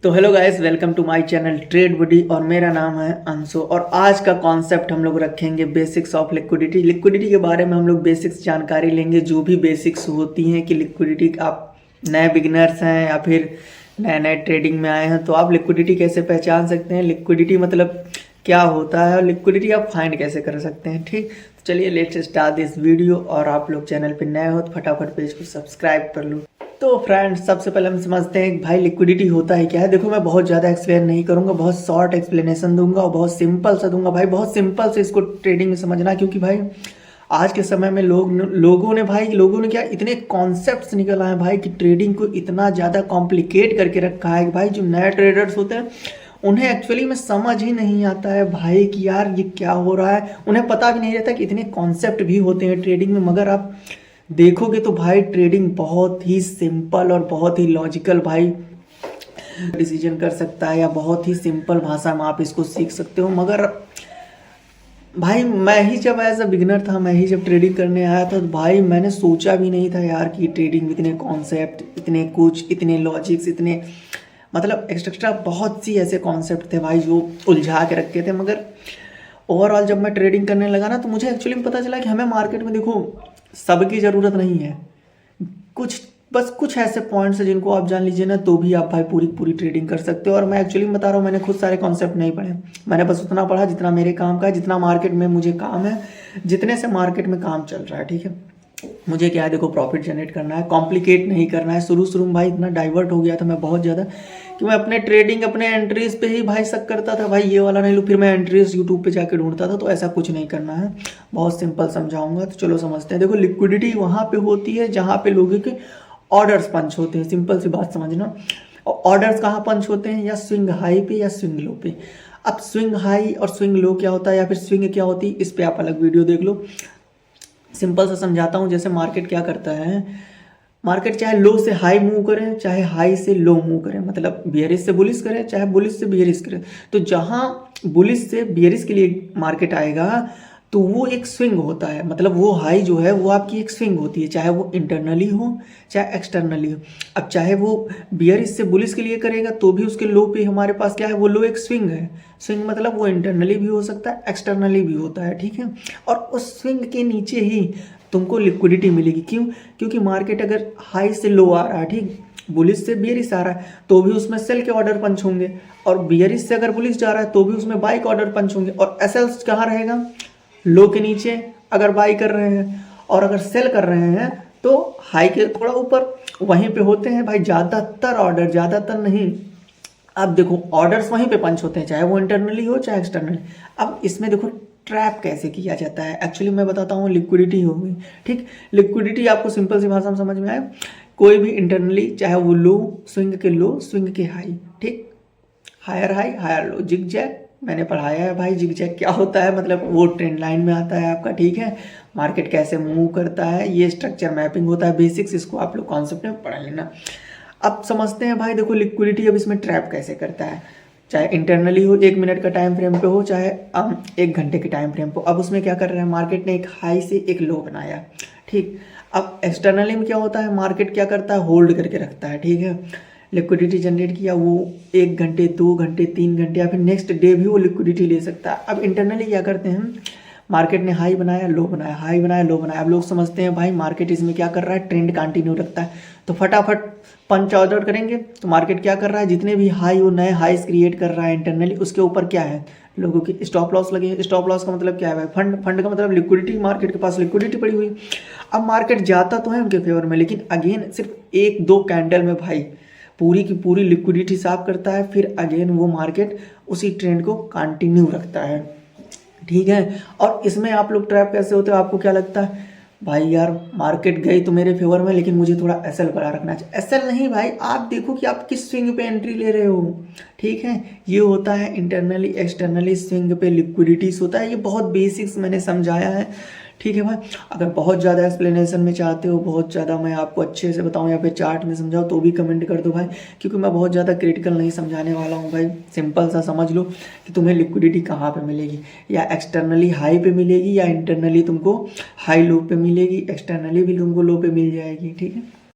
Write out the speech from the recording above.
तो hello guys, welcome to my channel trade buddy और मेरा नाम है अंशु। और आज का कॉन्सेप्ट हम लोग रखेंगे बेसिक्स ऑफ लिक्विडिटी के बारे में हम लोग बेसिक्स जानकारी लेंगे, जो भी बेसिक्स होती हैं कि लिक्विडिटी आप नए बिगिनर्स हैं या फिर नए नए ट्रेडिंग में आए हैं तो आप लिक्विडिटी कैसे पहचान सकते हैं, लिक्विडिटी मतलब क्या होता है और लिक्विडिटी आप फाइंड कैसे कर सकते हैं। ठीक, तो चलिए लेट्स स्टार्ट दिस वीडियो। और आप लोग चैनल पर नए हो तो फटाफट पेज को सब्सक्राइब कर लो। तो फ्रेंड्स, सबसे पहले हम समझते हैं कि भाई लिक्विडिटी होता है क्या है। देखो, मैं बहुत ज़्यादा एक्सप्लेन नहीं करूंगा, बहुत शॉर्ट एक्सप्लेनेशन दूंगा और बहुत सिंपल सा दूंगा भाई, बहुत सिंपल से इसको ट्रेडिंग में समझना। क्योंकि भाई आज के समय में लोगों ने क्या इतने कॉन्सेप्ट्स निकल आए भाई कि ट्रेडिंग को इतना ज़्यादा कॉम्प्लिकेट करके रखा है कि भाई जो नए ट्रेडर्स होते हैं उन्हें एक्चुअली में समझ ही नहीं आता है भाई कि यार ये क्या हो रहा है। उन्हें पता भी नहीं रहता कि इतने कॉन्सेप्ट भी होते हैं ट्रेडिंग में। मगर आप देखोगे तो भाई ट्रेडिंग बहुत ही सिंपल और बहुत ही लॉजिकल भाई डिसीजन कर सकता है, या बहुत ही सिंपल भाषा में आप इसको सीख सकते हो। मगर भाई मैं ही जब एज अ बिगिनर था, मैं ही जब ट्रेडिंग करने आया था तो भाई मैंने सोचा भी नहीं था यार कि ट्रेडिंग में इतने कॉन्सेप्ट, इतने कुछ, इतने लॉजिक्स, इतने मतलब एक्स्ट्रा बहुत सी ऐसे कॉन्सेप्ट थे भाई जो उलझा के रखे थे। मगर ओवरऑल जब मैं ट्रेडिंग करने लगा ना तो मुझे एक्चुअली पता चला कि हमें मार्केट में देखो सबकी ज़रूरत नहीं है, कुछ ऐसे पॉइंट्स हैं जिनको आप जान लीजिए ना तो भी आप भाई पूरी ट्रेडिंग कर सकते हो। और मैं एक्चुअली बता रहा हूँ, मैंने खुद सारे कॉन्सेप्ट नहीं पढ़े, मैंने बस उतना पढ़ा जितना मेरे काम का है, जितना मार्केट में मुझे काम है, जितने से मार्केट में काम चल रहा है। ठीक है, मुझे क्या है, देखो प्रॉफिट जनरेट करना है, कॉम्प्लिकेट नहीं करना है। शुरू में भाई इतना डाइवर्ट हो गया था मैं बहुत ज़्यादा कि मैं अपने ट्रेडिंग, अपने एंट्रीज पे ही भाई शक करता था, भाई ये वाला नहीं लो, फिर मैं एंट्रीज यूट्यूब पे जाके ढूंढता था। तो ऐसा कुछ नहीं करना है, बहुत सिंपल समझाऊंगा। तो चलो समझते हैं। देखो, लिक्विडिटी वहाँ पे होती है जहाँ पे लोगों के ऑर्डर्स पंच होते हैं। सिंपल सी बात समझना। और ऑर्डर्स कहाँ पंच होते हैं, या स्विंग हाई पे या स्विंग लो पे। अब स्विंग हाई और स्विंग लो क्या होता है, या फिर स्विंग क्या होती है, इस पर आप अलग वीडियो देख लो। सिंपल सा समझाता हूँ। जैसे मार्केट क्या करता है, मार्केट चाहे लो से हाई मूव करें, चाहे हाई से लो मूव करें, मतलब बियरिश से बुलिश करें, चाहे बुलिश से बियरिश करें। तो जहाँ बुलिश से बियरिश के लिए मार्केट आएगा तो वो एक स्विंग होता है, मतलब वो हाई जो है वो आपकी एक स्विंग होती है, चाहे वो इंटरनली हो चाहे एक्सटर्नली हो। अब चाहे वो बियरिश से बुलिश के लिए करेगा तो भी उसके लो पे हमारे पास क्या है, वो लो एक स्विंग है। स्विंग मतलब वो इंटरनली भी हो सकता है, एक्सटर्नली भी होता है। ठीक है, और उस स्विंग के नीचे ही तुमको लिक्विडिटी मिलेगी। क्यों? क्योंकि मार्केट अगर हाई से लो आ रहा है, ठीक, बुलिश से बियरिश आ रहा है तो भी उसमें सेल के ऑर्डर पंच होंगे, और बियरिश से अगर बुलिश जा रहा है तो भी उसमें बाई के ऑर्डर पंच होंगे। और एसएल्स कहाँ रहेगा, लो के नीचे अगर बाई कर रहे हैं, और अगर सेल कर रहे हैं तो हाई के थोड़ा ऊपर वहीं पे होते हैं भाई। ज़्यादातर ऑर्डर, ज़्यादातर नहीं, अब देखो ऑर्डर्स वहीं पे पंच होते हैं, चाहे वो इंटरनली हो चाहे एक्सटर्नली। अब इसमें देखो ट्रैप कैसे किया जाता है, एक्चुअली मैं बताता हूँ। लिक्विडिटी हो गई, ठीक, लिक्विडिटी आपको सिंपल सी भाषा में समझ में आए। कोई भी इंटरनली, चाहे वो लो, स्विंग के लो, स्विंग के हाई, ठीक, higher high higher low, zigzag मैंने पढ़ाया है भाई। जिग जैग क्या होता है, मतलब वो ट्रेंड लाइन में आता है आपका। ठीक है, मार्केट कैसे मूव करता है, ये स्ट्रक्चर मैपिंग होता है, बेसिक्स इसको आप लोग कॉन्सेप्ट में पढ़ लेना। अब समझते हैं भाई, देखो लिक्विडिटी अब इसमें ट्रैप कैसे करता है, चाहे इंटरनली हो, 1 मिनट का टाइम फ्रेम पे हो, चाहे 1 घंटे के टाइम फ्रेम पे। अब उसमें क्या कर रहे हैं, मार्केट ने एक हाई से एक लो बनाया, ठीक। अब एक्सटर्नली में क्या होता है, मार्केट क्या करता है, होल्ड करके रखता है। ठीक है, लिक्विडिटी जनरेट किया, वो 1 घंटे, 2 घंटे, 3 घंटे या फिर नेक्स्ट डे भी वो लिक्विडिटी ले सकता है। अब इंटरनली क्या करते हैं, मार्केट ने हाई बनाया, लो बनाया, हाई बनाया, लो बनाया। अब लोग समझते हैं भाई मार्केट इसमें क्या कर रहा है, ट्रेंड कंटिन्यू रखता है, तो फटाफट पंच ऑर्डर करेंगे। तो मार्केट क्या कर रहा है, जितने भी हाई वो नए हाईस क्रिएट कर रहा है इंटरनली, उसके ऊपर क्या है, लोगों की स्टॉप लॉस लगे हैं। स्टॉप लॉस का मतलब क्या है भाई, फंड का मतलब लिक्विडिटी, मार्केट के पास लिक्विडिटी पड़ी हुई। अब मार्केट जाता तो है उनके फेवर में, लेकिन अगेन सिर्फ 1-2 कैंडल में भाई पूरी की पूरी लिक्विडिटी साफ करता है, फिर अगेन वो मार्केट उसी ट्रेंड को कंटिन्यू रखता है। ठीक है, और इसमें आप लोग ट्रैप कैसे होते हो, आपको क्या लगता है भाई, यार मार्केट गई तो मेरे फेवर में, लेकिन मुझे थोड़ा एसएल बना रखना चाहिए। एसएल नहीं भाई, आप देखो कि आप किस स्विंग पे एंट्री ले रहे हो। ठीक है, ये होता है इंटरनली एक्सटर्नली स्विंग पे लिक्विडिटीज होता है। ये बहुत बेसिक्स मैंने समझाया है। ठीक है भाई, अगर बहुत ज़्यादा एक्सप्लेनेशन में चाहते हो, बहुत ज़्यादा मैं आपको अच्छे से बताऊं या फिर चार्ट में समझाऊं, तो भी कमेंट कर दो भाई, क्योंकि मैं बहुत ज़्यादा क्रिटिकल नहीं समझाने वाला हूं भाई। सिंपल सा समझ लो कि तुम्हें लिक्विडिटी कहाँ पे मिलेगी, या एक्सटर्नली हाई पे मिलेगी, या इंटरनली तुमको हाई लो पे मिलेगी, एक्सटर्नली भी तुमको लो पे मिल जाएगी। ठीक है।